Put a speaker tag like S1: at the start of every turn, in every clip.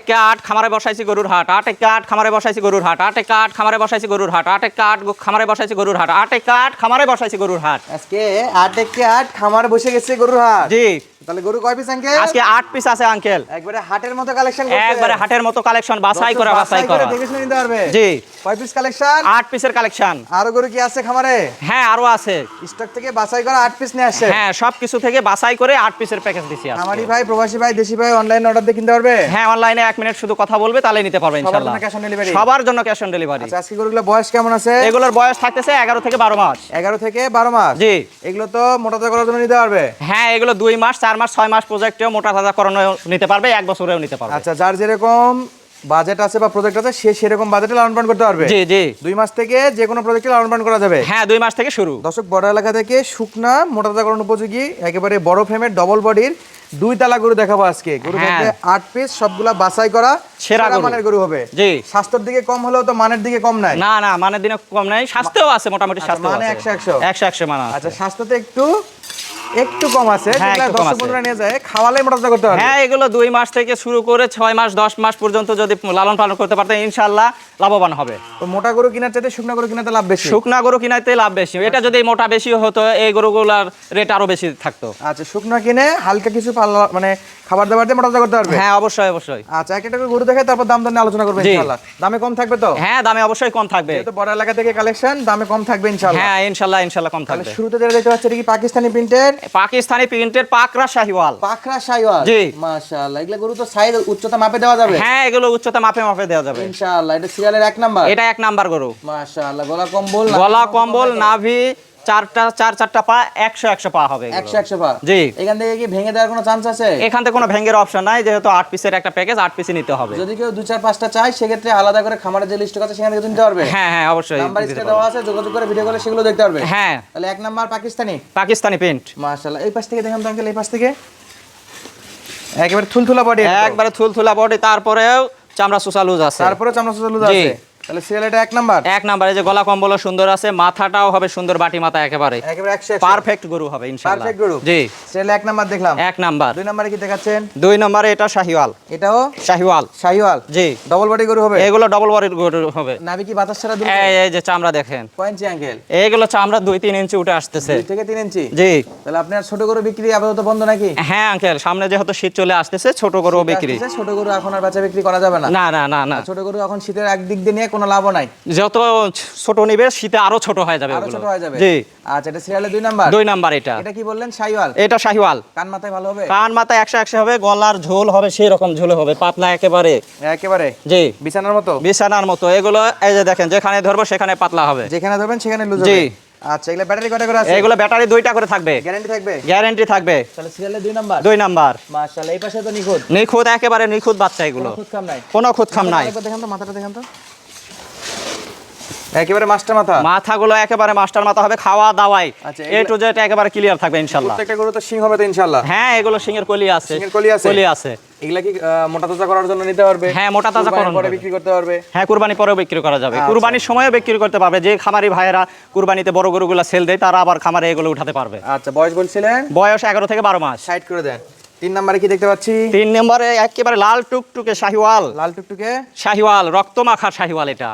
S1: কাঠ খামারে বসাইছি গরুর হাট, আটে কাঠ খামারে বসাইছি গরুর হাট, আটে কাঠ খামারে বসাইছি গরুর হাট, আটে কাঠ খামারে বসাইছি গরুর হাট, আটে কাঠ খামারে বসাইছি গরুর হাট।
S2: আজকে 8 খামার বসে গেছে গরুর হাট।
S1: জি,
S2: তাহলে গরু কয় পিস আঙ্কেল?
S1: আজকে 8 পিস আছে আঙ্কেল।
S2: একবারে হাটের মতো কালেকশন করতে।
S1: একবারে হাটের মতো কালেকশন, বাছাই করা
S2: দেখে শুনে নিতে পারবে।
S1: জি,
S2: কয় পিস কালেকশন?
S1: 8 পিসের কালেকশন।
S2: আরো গরু কি আছে খামারে?
S1: হ্যাঁ, আরো আছে।
S2: স্টক থেকে বাছাই করা 8 পিস নিয়ে আসছে।
S1: হ্যাঁ, সবকিছু থেকে বাছাই করে 8 পিসের প্যাকেজ দিছি আজকে।
S2: আমারই ভাই, প্রবাসী ভাই, দেশি ভাই অনলাইন অর্ডার দিয়ে কিনতে পারবে?
S1: হ্যাঁ, অনলাইনে 1 মিনিট শুধু কথা বলবে তাহলে নিতে পারবে ইনশাআল্লাহ।
S2: Cash on delivery?
S1: সবার জন্য ক্যাশ অন ডেলিভারি।
S2: আচ্ছা, আজকে গরুগুলো বয়স কেমন আছে?
S1: এগুলোর বয়স থাকতেছে 11 থেকে 12 মাস।
S2: 11 থেকে 12 মাস।
S1: জি,
S2: এগুলো তো মোটা তাজা করার জন্য নিতে পারবে?
S1: হ্যাঁ, এগুলো 2 মাস 4 মাস 6 মাস প্রজেক্টেও মোটা তাজা করানো নিতে পারবে, 1 বছরেও নিতে পারবে।
S2: আচ্ছা, যার যেরকম বাজেট আছে বা প্রজেক্ট আছে সে সেরকম বাজেটে লালন পালন করতে পারবে।
S1: জি জি,
S2: 2 মাস থেকে যে কোনো প্রজেক্টে লালন পালন করা যাবে।
S1: হ্যাঁ, 2 মাস থেকে শুরু।
S2: দর্শক, বড় এলাকা থেকে শুকনা মোটা তাজাকরণ উপযোগী একেবারে বড় ফ্রেমের ডবল বডির 2 তালা গরু দেখাবো আজকে। গরু
S1: হ্যাঁ।
S2: থাকবে 8 পিস, সবগুলা বাছাই করা
S1: সেরা গরু।
S2: মানের গরু হবে।
S1: জি,
S2: স্বাস্থ্যের দিকে কম হলেও তো মানের দিকে কম নাই।
S1: না না, মানের দিনে কম নাই, স্বাস্থ্যও আছে মোটামুটি,
S2: আচ্ছা,
S1: স্বাস্থ্য
S2: মানে
S1: আছে
S2: 100
S1: মানে আছে।
S2: আচ্ছা, স্বাস্থ্যতে একটু কম আছে,
S1: হ্যাঁ,
S2: যেগুলা
S1: একটু কম
S2: দর্শক
S1: আছে।
S2: বন্ধুরা নিয়ে যায় খাওয়ালে মোটা তাজা করতে পারবে।
S1: হ্যাঁ, এগুলো 2 মাস থেকে শুরু করে 6 মাস 10 মাস পর্যন্ত যদি লালন পালন করতে পারতেন ইনশাআল্লাহ লাভবান হবে।
S2: তো মোটা গরু কেনার চাইতে শুকনা গরু কেনাতে লাভ বেশি।
S1: শুকনা গরু কিনাইতে লাভ বেশি। এটা যদি মোটা বেশি হতো এই গরুগুলোর রেট আরো বেশি থাকতো।
S2: আচ্ছা, শুকনা কিনে হালকা কিছু মানে খাবার দাবার দিয়ে মোটা তাজা করতে পারবে।
S1: হ্যাঁ, অবশ্যই অবশ্যই।
S2: আচ্ছা, একটা করে গরু দেখে তারপর দাম দর নিয়ে আলোচনা করবে
S1: জি।
S2: ইনশাআল্লাহ। দামে কম থাকবে তো?
S1: হ্যাঁ, দামে অবশ্যই কম থাকবে।
S2: যেহেতু বড় এলাকা থেকে কালেকশন, দামে কম থাকবে ইনশাআল্লাহ।
S1: হ্যাঁ, ইনশাআল্লাহ ইনশাআল্লাহ কম
S2: তাহলে
S1: থাকবে।
S2: শুরুতে যেটা দেখতে পাচ্ছি এটা কি পাকিস্তানি প্রিন্টের?
S1: পাকিস্তানি প্রিন্টের পাকড়া শাহিওয়াল।
S2: পাখরা শাইওয়াল।
S1: জি।
S2: মাশাআল্লাহ, এগুলা গরু তো সাইজ উচ্চতা মাপে দেওয়া যাবে?
S1: হ্যাঁ, এগুলো উচ্চতা মাপে মাপে দেওয়া যাবে
S2: ইনশাআল্লাহ। এটা সিরিয়ালের 1 নাম্বার।
S1: এটা 1 নাম্বার গরু।
S2: মাশাআল্লাহ, গলা কম্বল,
S1: গলা কম্বল, নাভি, চারটা পা, 100 পা হবে এগুলো।
S2: 100 পা।
S1: জি।
S2: এখান থেকে কি ভেঙে দেওয়ার কোনো চান্স আছে?
S1: এখান থেকে কোনো ভেঙ্গের অপশন নাই, যেহেতু 8 পিসের একটা প্যাকেজ, 8 পিসই নিতে হবে।
S2: যদি কেউ 2 4 5টা চায় সেক্ষেত্রে আলাদা করে খামারের যে লিস্ট আছে সেখান থেকে নিতে পারবে।
S1: হ্যাঁ হ্যাঁ, অবশ্যই
S2: নাম্বার
S1: দিতে
S2: স্ক্রিনে
S1: পারবো।
S2: দেওয়া আছে, যোগাযোগ করে ভিডিও কলে সেগুলো দেখতে পারবে।
S1: হ্যাঁ,
S2: তাহলে 1 নাম্বার পাকিস্তানি।
S1: পাকিস্তানি প্রিন্ট।
S2: মাশাআল্লাহ, এই পাশ থেকে দেখেন তো আঙ্কেল, এই পাশ থেকে একেবারে থুলথুলা বডি,
S1: একবারে থুলথুলা বডি, তারপরেও চামড়া সুসা লুজ আছে।
S2: তারপরে চামড়া সুজলুজ
S1: জি।
S2: আছে। তাহলে সিরিয়াল এটা 1 নাম্বার।
S1: 1 নাম্বার। এই যে গলা কম্বলও সুন্দর আছে, মাথাটাও হবে সুন্দর, বাটি মাথা একেবারে
S2: একেবারে 100
S1: পারফেক্ট গরু হবে ইনশাআল্লাহ।
S2: পারফেক্ট গরু।
S1: জি,
S2: সিরিয়াল 1 নাম্বার দেখলাম।
S1: 1 নাম্বার।
S2: 2 নাম্বারে কি দেখাচ্ছেন?
S1: 2 নম্বরে এটা শাহিওয়াল।
S2: এটাও
S1: শাহিওয়াল।
S2: শাহিওয়াল।
S1: জি,
S2: ডবল বডি গরু হবে?
S1: এগুলো ডবল বডির গরু হবে।
S2: নাভি কি বাতাস ছাড়া দুটো?
S1: এই যে চামড়া দেখেন,
S2: কয় ইঞ্চি আঙ্কেল?
S1: এইগুলো চামড়া 2-3 ইঞ্চি উঠে আসতেছে।
S2: 2 থেকে 3 ইঞ্চি।
S1: জি।
S2: তাহলে আপনার ছোট গরু বিক্রি আপাতত বন্ধ নাকি?
S1: হ্যাঁ আঙ্কেল, সামনে যেহেতু শীত চলে আসতেছে, ছোট গরু বিক্রি।
S2: আসতেছে, ছোট গরু এখন আর বেচা বিক্রি করা যাবে না।
S1: না না না না,
S2: ছোট গরু এখন শীতের একদিক দিয়ে নিয়ে কোনো লাভও নাই।
S1: যত ছোট নিবে শীতে আরো ছোট হয়ে যাবে
S2: আরো
S1: ওগুলো।
S2: ছোট হয়ে যাবে।
S1: জি।
S2: আচ্ছা, এটা সিরিয়ালে 2 নাম্বার।
S1: 2 নাম্বার এটা।
S2: এটা কি বললেন? শাহিওয়াল।
S1: এটা শাহিওয়াল।
S2: কান মাথায় ভালো হবে?
S1: কান মাথা 100 হবে, গলার ঝোল হবে সেই রকম ঝোল হবে, পাতলা একেবারে।
S2: একেবারে
S1: জি,
S2: বিছানার মতো।
S1: বিছানার মতো। এগুলো এই যে দেখেন, যেখানে ধরবো সেখানে পাতলা হবে।
S2: যেখানে ধরবেন সেখানে লুজ
S1: জি।
S2: হবে। আচ্ছা, এগুলা ব্যাটারি কয়টা করে আছে?
S1: এগুলো ব্যাটারি 2টা করে থাকবে,
S2: গ্যারান্টি থাকবে?
S1: গ্যারান্টি থাকবে।
S2: তাহলে সিরিয়ালে 2 নাম্বার।
S1: 2 নাম্বার।
S2: মাশাআল্লাহ, এই পাশে তো নিখুঁত।
S1: নিখুঁত, একেবারে নিখুঁত বাচ্চা এগুলো,
S2: খুদ কাম নাই।
S1: কোনো খুঁতখাম নাই।
S2: একবার দেখেন তো মাথাটা, দেখেন তো একেবারে মাস্টার মাথা।
S1: মাথাগুলো একেবারে মাস্টার মাথা হবে, খাওয়া দাওয়াই
S2: আচ্ছা,
S1: এ টু জেড একেবারে ক্লিয়ার থাকবে ইনশাআল্লাহ।
S2: প্রত্যেকটা গরু তো সিং হবে তো ইনশাআল্লাহ?
S1: হ্যাঁ, এগুলো সিংহের কলি আছে।
S2: সিংহের কলি আছে?
S1: কলি আছে।
S2: এগুলা কি মোটা তাজা করার জন্য নিতে পারবে?
S1: হ্যাঁ, মোটা তাজা
S2: কুরবানির
S1: করানো
S2: পরে
S1: যাবে।
S2: বিক্রি করতে পারবে?
S1: হ্যাঁ, কুরবানি পরেও বিক্রি করা যাবে,
S2: আচ্ছা।
S1: কুরবানির সময়ও বিক্রি করতে পারবে। যে খামারি ভাইয়েরা কুরবানিতে বড় গরুগুলো সেল দেয়, তারা আবার খামারে এগুলো উঠাতে পারবে।
S2: আচ্ছা, বয়স বলছিলেন?
S1: বয়স 11 থেকে 12 মাস।
S2: সাইড করে দেন। 3 নাম্বারে কি দেখতে পাচ্ছি?
S1: 3 নম্বরে একেবারে লাল টুকটুকে শাহিওয়াল।
S2: লাল টুকটুকে
S1: শাহিওয়াল, রক্তমাখা শাহিওয়াল। এটা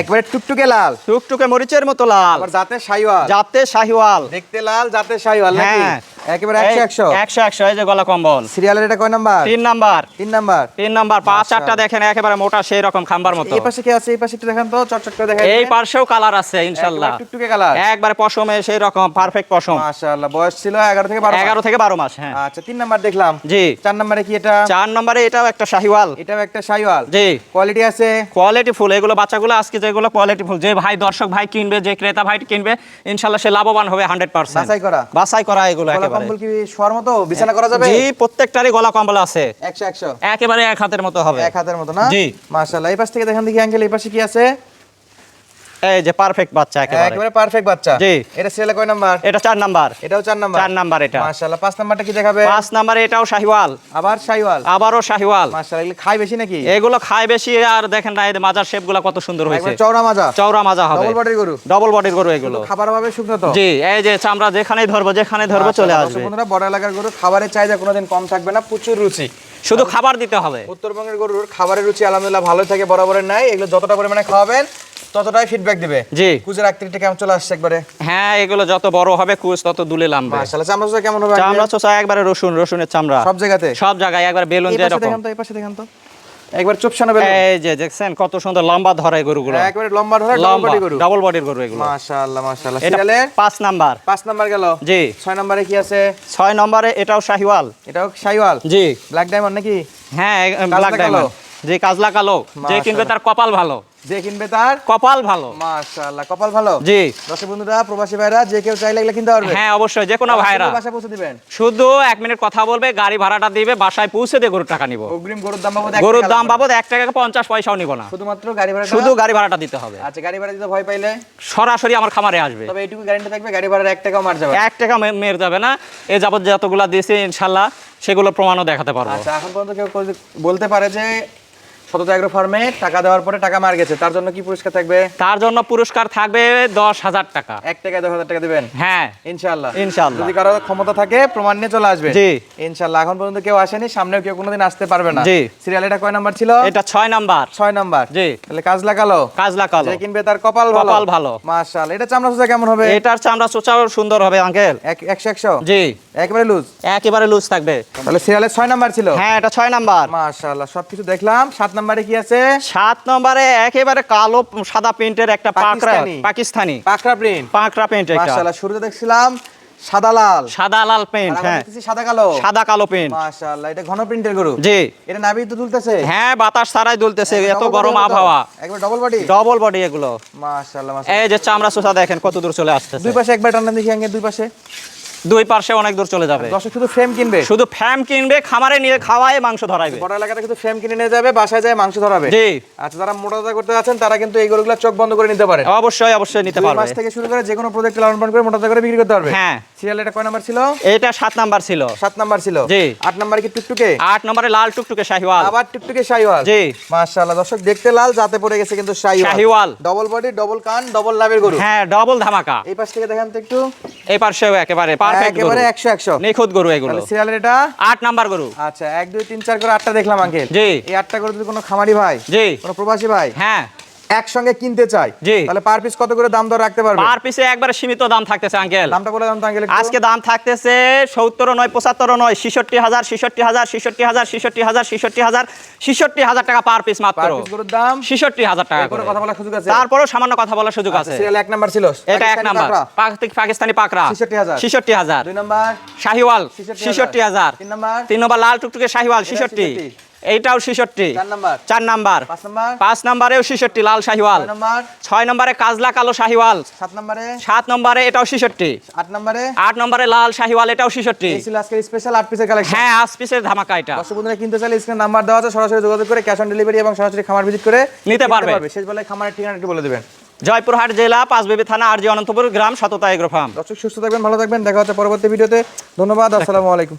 S2: একবারে টুকটুকে লাল,
S1: টুকটুকে মরিচের মতো লাল,
S2: আবার জাতে শাহিওয়াল।
S1: জাতে শাহিওয়াল।
S2: দেখতে লাল, জাতে শাহিওয়াল নাকি?
S1: হ্যাঁ,
S2: একেবারে 100
S1: 100 এই যে গলা কম্বল।
S2: সিরিয়ালের এটা কয় নাম্বার?
S1: 3 নাম্বার।
S2: 3 নাম্বার।
S1: 3 নাম্বার। পা চারটা দেখেন, একেবারে মোটা সেই রকম খাম্বার মতো।
S2: এই পাশে কি আছে? এই পাশে একটু দেখেন তো, চটচট করে দেখাই।
S1: এই পার্শ্বেও কালার আছে ইনশাআল্লাহ,
S2: টুকটুকে কালার,
S1: একবারে পশমে সেই রকম পারফেক্ট পশম।
S2: মাশাআল্লাহ। বয়স ছিল 11 থেকে 12 মাস।
S1: 11 থেকে 12 মাস। হ্যাঁ।
S2: আচ্ছা, 3 নাম্বার দেখলাম।
S1: জি।
S2: 4 নাম্বারে কি এটা?
S1: 4 নম্বরে এটাও একটা শাহিওয়াল।
S2: এটাও একটা শাহিওয়াল।
S1: জি।
S2: কোয়ালিটি আছে?
S1: Quality full. এগুলো বাচ্চাগুলো আজকে যেগুলো কোয়ালিটি ফুল, যে ভাই দর্শক ভাই কিনবে, যে ক্রেতা ভাই কিনবে, ইনশাআল্লাহ সে লাভবান হবে 100%।
S2: বাছাই করা?
S1: বাছাই করা এগুলো
S2: গলা
S1: একেবারে।
S2: কম্বল কি শোয়ার মতো বিছানা করা যাবে?
S1: জি, প্রত্যেকটারই গলা কম্বল আছে,
S2: 100
S1: একেবারে এক হাতের মতো হবে।
S2: এক হাতের মতো না?
S1: জি।
S2: মাশাআল্লাহ। এই পাশ থেকে দেখেন দেখি আঙ্কেল, এই পাশে কি আছে?
S1: এই যে পারফেক্ট বাচ্চা একেবারে।
S2: একেবারে পারফেক্ট বাচ্চা।
S1: জি।
S2: এটা সিরিয়ালে কয় নাম্বার?
S1: এটা 4 নাম্বার।
S2: এটাও 4 নাম্বার।
S1: 4 নাম্বার এটা।
S2: মাশাআল্লাহ। 5 নাম্বারটা কি দেখাবে?
S1: 5 নাম্বারে এটাও শাহিওয়াল,
S2: আবার শাহিওয়াল।
S1: আবারও শাহিওয়াল।
S2: মাশাআল্লাহ, এগুলো খায় বেশি নাকি?
S1: এগুলো খায় বেশি, আর দেখেন না এই মাজার শেপগুলো কত সুন্দর হয়েছে,
S2: একবার চওড়া মাজা,
S1: চওড়া মাজা হবে,
S2: ডবল বডির গরু,
S1: ডবল বডির গরু এগুলো।
S2: খাবার ভাবে শুকনো তো?
S1: জি, এই যে চামড়া যেখানে ধরবো চলে
S2: মাশাআল্লাহ,
S1: আসবে।
S2: বন্ধুরা, বড় এলাকার গরু খাবারের চাহিদা কোনোদিন কম থাকবে না, প্রচুর রুচি।
S1: শুধু খাবার দিতে হবে।
S2: উত্তরবঙ্গের গরুর খাবারের রুচি আলহামদুলিল্লাহ ভালো থাকে, বরাবরের নাই। এগুলো যতটা পরিমাণে খাওয়াবেন ততটাই ফিডব্যাক দিবে।
S1: জি।
S2: কুজের আকৃতিটা কেমন চলে আসছে একবারে?
S1: হ্যাঁ, এগুলো যত বড় হবে কুচ তত দুলে লামবে।
S2: মাশাআল্লাহ। চামড়া চোষা কেমন হবে?
S1: চামড়া চোষা একবারে রসুনের চামড়া
S2: সব জায়গাতে,
S1: সব জায়গায় একবার বেলুন
S2: এই
S1: যে
S2: পাশে
S1: এরকম।
S2: দেখান তো, এই পাশে দেখান তো, একবার চুপসানো বেলুন।
S1: এই যে দেখছেন কত সুন্দর লম্বা ধরে গরুগুলো,
S2: একবারে লম্বা ধরে ডবল বডি গরু।
S1: ডাবল বডির গরু এগুলো।
S2: মাশাআল্লাহ মাশাআল্লাহ।
S1: এটা
S2: সিরিয়ালে
S1: 5 নাম্বার।
S2: 5 নাম্বার গেল।
S1: জি।
S2: 6 নম্বরে কি আছে?
S1: 6 নম্বরে এটাও শাহিওয়াল।
S2: এটাও শাইওয়াল।
S1: জি।
S2: ব্ল্যাক ডায়মন্ড নাকি?
S1: হ্যাঁ,
S2: কাজলা
S1: ব্ল্যাক
S2: কালো।
S1: ডায়মন্ড। জি, কাজলা কালো। যে কিনবে তার কপাল ভালো।
S2: যে কিনবে তার
S1: কপাল ভালো।
S2: মাশাআল্লাহ, কপাল ভালো।
S1: জি।
S2: দর্শক বন্ধুরা, প্রবাসী ভাইরা যে কেউ চাইলে এগুলো কিনতে পারবে।
S1: হ্যাঁ, অবশ্যই যে কোনো ভাইরা
S2: বাসা পৌঁছে দিবেন।
S1: শুধু 1 মিনিট কথা বলবে, গাড়ি ভাড়াটা দিবে, বাসায় পৌঁছে দিয়ে গরুর টাকা নিব।
S2: অগ্রিম গরুর দাম বাবদ
S1: গরুর দাম বাবদ 1 টাকা 50 পয়সাও নিব না,
S2: শুধুমাত্র গাড়ি ভাড়া।
S1: শুধু গাড়ি ভাড়াটা দিতে হবে।
S2: আচ্ছা, গাড়ি ভাড়া দিতে ভয় পাইলে
S1: সরাসরি আমার খামারে আসবে।
S2: তবে এইটুকু গ্যারান্টি থাকবে, গাড়ি ভাড়ার 1 টাকাও মার যাবে।
S1: 1 টাকা মের যাবে না। এ যাবত যতগুলা দিয়েছি ইনশাল্লাহ সেগুলো প্রমাণও দেখাতে পারবো।
S2: আচ্ছা, এখন পর্যন্ত কেউ বলতে পারে যে সততা এগ্রো ফার্মে টাকা দেওয়ার পরে টাকা মার গেছে, তার জন্য কি পুরস্কার থাকবে?
S1: তার জন্য পুরস্কার থাকবে 10,000 টাকা।
S2: 1 টাকায় 10,000 টাকা দিবেন?
S1: হ্যাঁ,
S2: ইনশাআল্লাহ।
S1: ইনশাআল্লাহ।
S2: যদি কারো ক্ষমতা থাকে প্রমাণ নিয়ে চলে আসবে।
S1: জি।
S2: ইনশাআল্লাহ। এখন পর্যন্ত কেউ আসেনি, সামনেও কেউ কোনোদিন আসতে পারবে না।
S1: জি।
S2: সিরিয়াল এটা কয় নাম্বার ছিল?
S1: এটা 6 নাম্বার।
S2: 6 নাম্বার।
S1: জি।
S2: তাহলে কাজলা কালো।
S1: কাজলা কালো।
S2: যে কিনবে তার কপাল ভালো।
S1: কপাল ভালো।
S2: মাশাআল্লাহ। এটা চামড়া সোজা কেমন হবে?
S1: এটার চামড়া চোচাও সুন্দর হবে আঙ্কেল।
S2: 100
S1: জি।
S2: একেবারে লুজ।
S1: একেবারে লুজ থাকবে।
S2: তাহলে সিরিয়ালে 6 নাম্বার ছিল।
S1: হ্যাঁ, এটা 6 নাম্বার।
S2: মাশাআল্লাহ, সবকিছু দেখলাম। 7 নাম্বারে কি আছে?
S1: 7 নম্বরে একেবারে কালো সাদা প্রিন্টের একটা
S2: পাকিস্তানি।
S1: পাকিস্তানি
S2: পাকড়া প্রিন্ট।
S1: পাকড়া প্রিন্ট। এটা
S2: মাশাআল্লাহ। শুরুতে দেখছিলাম সাদা লাল,
S1: সাদা লাল প্রিন্ট।
S2: আর এখন
S1: হ্যাঁ,
S2: দেখতেছি সাদা কালো।
S1: সাদা কালো প্রিন্ট।
S2: মাশাআল্লাহ, এটা ঘন প্রিন্টের গরু।
S1: জি।
S2: এটা নাভি তো তুলতেছে।
S1: হ্যাঁ, বাতাস ছাড়াই দুলতেছে, এত
S2: Double
S1: গরম
S2: body
S1: আবহাওয়া।
S2: একবার ডবল বডি।
S1: ডবল বডি এগুলো।
S2: মাশাআল্লাহ মাশাআল্লাহ।
S1: এই যে চামড়া চোষা দেখেন কত দূর চলে আসতেছে।
S2: দুই পাশে একবার টান্না দেখি আঙ্গে, দুই পাশে।
S1: দুই পাশে অনেক দূর চলে যাবে।
S2: দর্শক শুধু ফ্রেম কিনবে,
S1: শুধু ফ্যাম কিনবে, খামারে নিয়ে খাওয়ায় মাংস ধরাইবে।
S2: বড় এলাকাতে কিন্তু ফ্রেম কিনে নিয়ে যাবে, বাসায় যায় মাংস ধরাবে।
S1: জি।
S2: আচ্ছা, যারা মোটাতাজা করতে যাচ্ছেন তারা কিন্তু এই গরুগুলো চোখ বন্ধ করে নিতে পারেন।
S1: অবশ্যই অবশ্যই নিতে
S2: 2
S1: পারবে।
S2: মাস থেকে শুরু করে যে কোনো প্রজেক্ট লালন পালন করে মোটাতাজা করে বিক্রি করতে পারবে।
S1: হ্যাঁ।
S2: সিরিয়াল এটা কয় নাম্বার ছিল?
S1: এটা 7 নাম্বার ছিল।
S2: 7 নাম্বার ছিল।
S1: জি।
S2: 8 নাম্বারে কি টুকটুকে?
S1: 8 নম্বরে লাল টুকটুকে শাহিওয়াল।
S2: আবার টুকটুকে শাইওয়াল।
S1: জি।
S2: মাশাআল্লাহ, দর্শক দেখতে লাল, যাতে পড়ে গেছে কিন্তু Sahiwal.
S1: Sahiwal.
S2: Double body, double কান, ডবল লাভের গরু।
S1: হ্যাঁ, ডবল ধামাকা।
S2: এই পাশ থেকে দেখেন তো একটু।
S1: এই পাশেও একেবারে পারফেক্ট গরু,
S2: একেবারে 100
S1: নিখুঁত গরু এগুলো।
S2: তাহলে সিরিয়ালের এটা
S1: 8 নাম্বার গরু।
S2: আচ্ছা, 1 2 3 4 করে 8টা দেখলাম আঙ্কেল।
S1: জি।
S2: এই 8টা করে যদি কোনো খামারি ভাই,
S1: জি।
S2: কোনো প্রবাসী ভাই
S1: হ্যাঁ,
S2: একসঙ্গে কিনতে চায়,
S1: জি।
S2: তাহলে পার পিস কত করে দাম দর রাখতে পারবে?
S1: পার পিসে একবারে সীমিত দাম থাকতেছে আঙ্কেল।
S2: দামটা বলে দাম তো আঙ্কেল।
S1: আজকে দাম থাকতেছে 70 নয় 75 নয় 66,000 66,000 66,000 66,000 66,000 66,000 টাকা পার পিস মাত্র।
S2: পার পিস গরুর দাম
S1: 66,000 টাকা
S2: কোনো
S1: করে।
S2: কথা বলার সুযোগ আছে?
S1: তারপরেও সামান্য কথা বলার সুযোগ আছে।
S2: সিরিয়াল 1 নাম্বার ছিল,
S1: এটা 1 নাম্বার পাকিস্তানি পাকড়া
S2: 66,000
S1: 66,000।
S2: 2 নাম্বার
S1: শাহিওয়াল
S2: 66,000
S1: 66,000।
S2: 3 নাম্বার
S1: 3 নম্বর লাল টুকটুকে শাহিওয়াল
S2: এটা
S1: 66।
S2: 66
S1: এইটাও 66।
S2: 4 নাম্বার
S1: 4 নাম্বার
S2: 5 নাম্বার
S1: 5 নম্বরেও 66 লাল শাহিওয়াল।
S2: 6 নাম্বার
S1: 6 নম্বরে কাজলা কালো শাহিওয়াল।
S2: 7 নাম্বারে
S1: 7 নম্বরে এটাও 66।
S2: 8 নাম্বারে
S1: 8 নম্বরে লাল শাহিওয়াল, এটাও 66।
S2: এই ছিল আজকের স্পেশাল 8 পিসের কালেকশন।
S1: হ্যাঁ, 8 পিসের ধামাকা এটা।
S2: দর্শক বন্ধুরা কিনতে চাইলে স্ক্রিনে নাম্বার দেওয়া আছে, সরাসরি যোগাযোগ করে ক্যাশ অন ডেলিভারি এবং সরাসরি খামার ভিজিট করে
S1: নিতে পারবে।
S2: শেষ বেলায় খামারের ঠিকানা একটু বলে দিবেন।
S1: জয়পুরহাট জেলা পাঁচবিবি থানা আরজি অনন্তপুর গ্রাম সততা এগ্রো ফার্ম।
S2: দর্শক সুস্থ থাকবেন, ভালো থাকবেন, দেখা হচ্ছে পরবর্তী ভিডিওতে। ধন্যবাদ, আসসালামু আলাইকুম।